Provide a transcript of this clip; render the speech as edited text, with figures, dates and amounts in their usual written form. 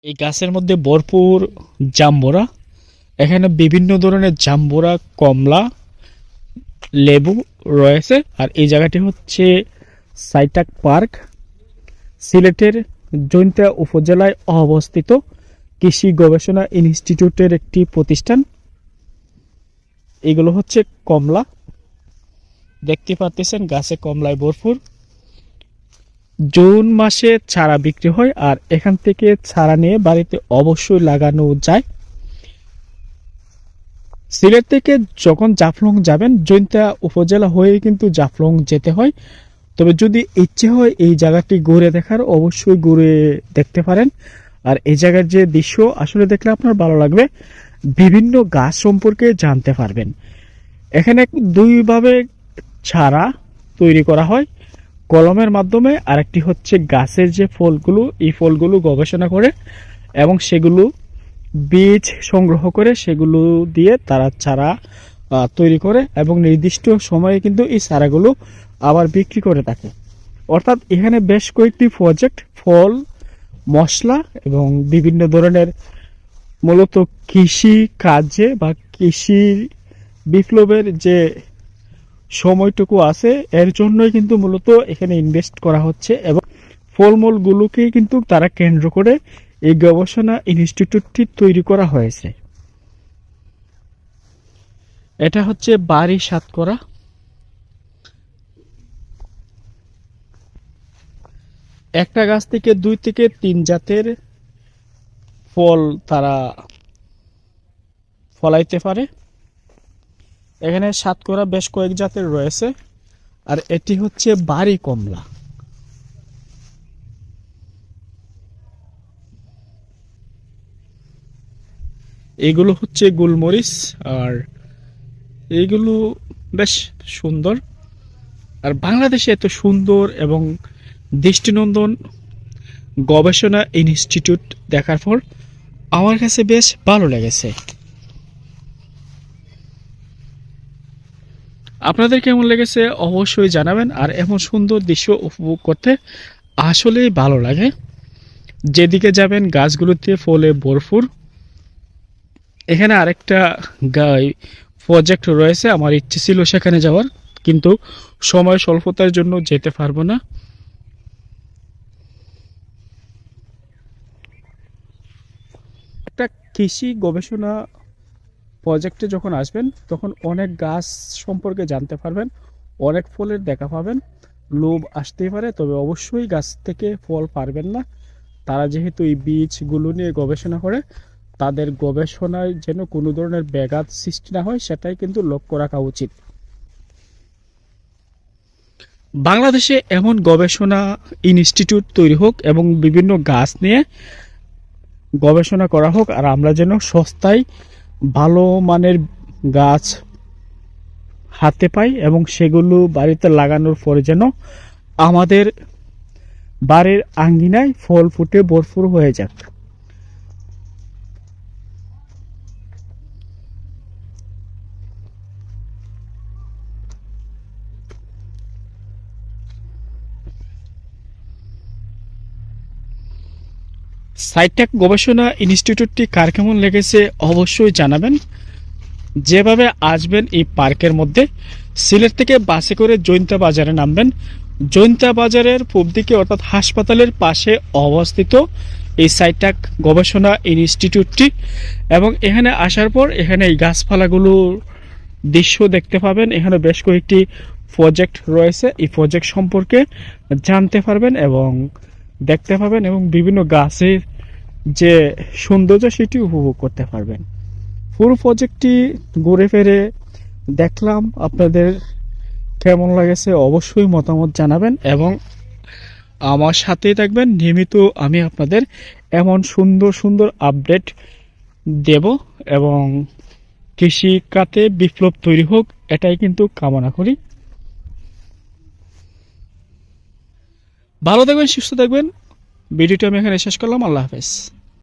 এই গাছের মধ্যে ভরপুর জাম্বুরা। এখানে বিভিন্ন ধরনের জাম্বুরা, কমলা, লেবু রয়েছে। আর এই জায়গাটি হচ্ছে সাইটাক পার্ক, সিলেটের জৈন্তা উপজেলায় অবস্থিত কৃষি গবেষণা ইনস্টিটিউটের একটি প্রতিষ্ঠান। এগুলো হচ্ছে কমলা, দেখতে পাচ্ছেন গাছে কমলায় ভরপুর। জুন মাসে চারা বিক্রি হয়, আর এখান থেকে চারা নিয়ে বাড়িতে অবশ্যই লাগানো যায়। সিলেট থেকে যখন জাফলং যাবেন, জৈন্তা উপজেলা হয়ে কিন্তু জাফলং যেতে হয়। তবে যদি ইচ্ছে হয় এই জায়গাটি ঘুরে দেখার, অবশ্যই ঘুরে দেখতে পারেন। আর এই জায়গার যে দৃশ্য আসলে দেখলে আপনার ভালো লাগবে, বিভিন্ন গাছ সম্পর্কে জানতে পারবেন। এখানে দুইভাবে চারা তৈরি করা হয়, কলমের মাধ্যমে, আরেকটি হচ্ছে গাছের যে ফলগুলো, এই ফলগুলো গবেষণা করে এবং সেগুলো বীজ সংগ্রহ করে সেগুলো দিয়ে তারা চারা তৈরি করে এবং নির্দিষ্ট সময়ে কিন্তু এই চারাগুলো আবার বিক্রি করে থাকে। অর্থাৎ এখানে বেশ কয়েকটি প্রজেক্ট ফল, মশলা এবং বিভিন্ন ধরনের মূলত কৃষি কাজে বা কৃষি বিপ্লবের যে সময়টুকু আছে এর জন্যই কিন্তু মূলত এখানে ইনভেস্ট করা হচ্ছে। এবং ফলমূলগুলোকে কিন্তু তারা কেন্দ্র করে এই গবেষণা ইনস্টিটিউটটি তৈরি করা হয়েছে। এটা হচ্ছে বাড়ি সাতকরা। একটা গাছ থেকে 2 থেকে 3 জাতের ফল তারা ফলাইতে পারে। এখানে সাতকরা বেশ কয়েক জাতের রয়েছে। আর এটি হচ্ছে বাড়ি কমলা। এগুলো হচ্ছে গোলমরিচ। আর এইগুলো বেশ সুন্দর। আর বাংলাদেশে এত সুন্দর এবং দৃষ্টিনন্দন গবেষণা ইনস্টিটিউট দেখার পর আমার কাছে বেশ ভালো লেগেছে। আপনাদের কেমন লেগেছে অবশ্যই জানাবেন। আর এমন সুন্দর দৃশ্য উপভোগ করতে আসলেই ভালো লাগে। যেদিকে যাবেন গাছগুলোতে ফলে ভরপুর। এখানে আরেকটা প্রজেক্ট রয়েছে, আমার ইচ্ছে ছিল সেখানে যাওয়ার, কিন্তু সময় স্বল্পতার জন্য যেতে পারবো না। একটা কৃষি গবেষণা প্রজেক্টে যখন আসবেন তখন অনেক গাছ সম্পর্কে জানতে পারবেন, অনেক ফলের দেখা পাবেন। লোভ আসতেই পারে, তবে অবশ্যই গাছ থেকে ফল পারবেন না। তারা যেহেতু এই বীজগুলো নিয়ে গবেষণা করে, তাদের গবেষণায় যেন কোনো ধরনের ব্যাঘাত সৃষ্টি না হয় সেটাই কিন্তু লক্ষ্য রাখা উচিত। বাংলাদেশে এমন গবেষণা ইনস্টিটিউট তৈরি হোক এবং বিভিন্ন গাছ নিয়ে গবেষণা করা হোক, আর আমরা যেন সস্তায় ভালো মানের গাছ হাতে পাই এবং সেগুলো বাড়িতে লাগানোর পরে যেন আমাদের বাড়ির আঙ্গিনায় ফল ফুটে ভরপুর হয়ে যাক। সাইটেক গবেষণা ইনস্টিটিউটটি কার কেমন লেগেছে অবশ্যই জানাবেন। যেভাবে আসবেন এই পার্কের মধ্যে, সিলেট থেকে বাসে করে জৈন্তা বাজারে নামবেন। জৈন্তা বাজারের পূব দিকে অর্থাৎ হাসপাতালের পাশে অবস্থিত এই সাইটেক গবেষণা ইনস্টিটিউটটি। এবং এখানে আসার পর এখানে এই গাছপালাগুলোর দৃশ্য দেখতে পাবেন। এখানে বেশ কয়েকটি প্রজেক্ট রয়েছে, এই প্রজেক্ট সম্পর্কে জানতে পারবেন এবং দেখতে পাবেন এবং বিভিন্ন গাছের যে সৌন্দর্য সেটি উপভোগ করতে পারবেন। পুরো প্রজেক্টটি ঘুরে ফিরে দেখলাম, আপনাদের কেমন লাগেছে অবশ্যই মতামত জানাবেন এবং আমার সাথেই থাকবেন। নিয়মিত আমি আপনাদের এমন সুন্দর সুন্দর আপডেট দেব এবং কৃষি খাতে বিপ্লব তৈরি হোক, এটাই কিন্তু কামনা করি। ভালো থাকবেন, সুস্থ থাকবেন। ভিডিওটি আমি এখানে শেষ করলাম। আল্লাহ হাফেজ।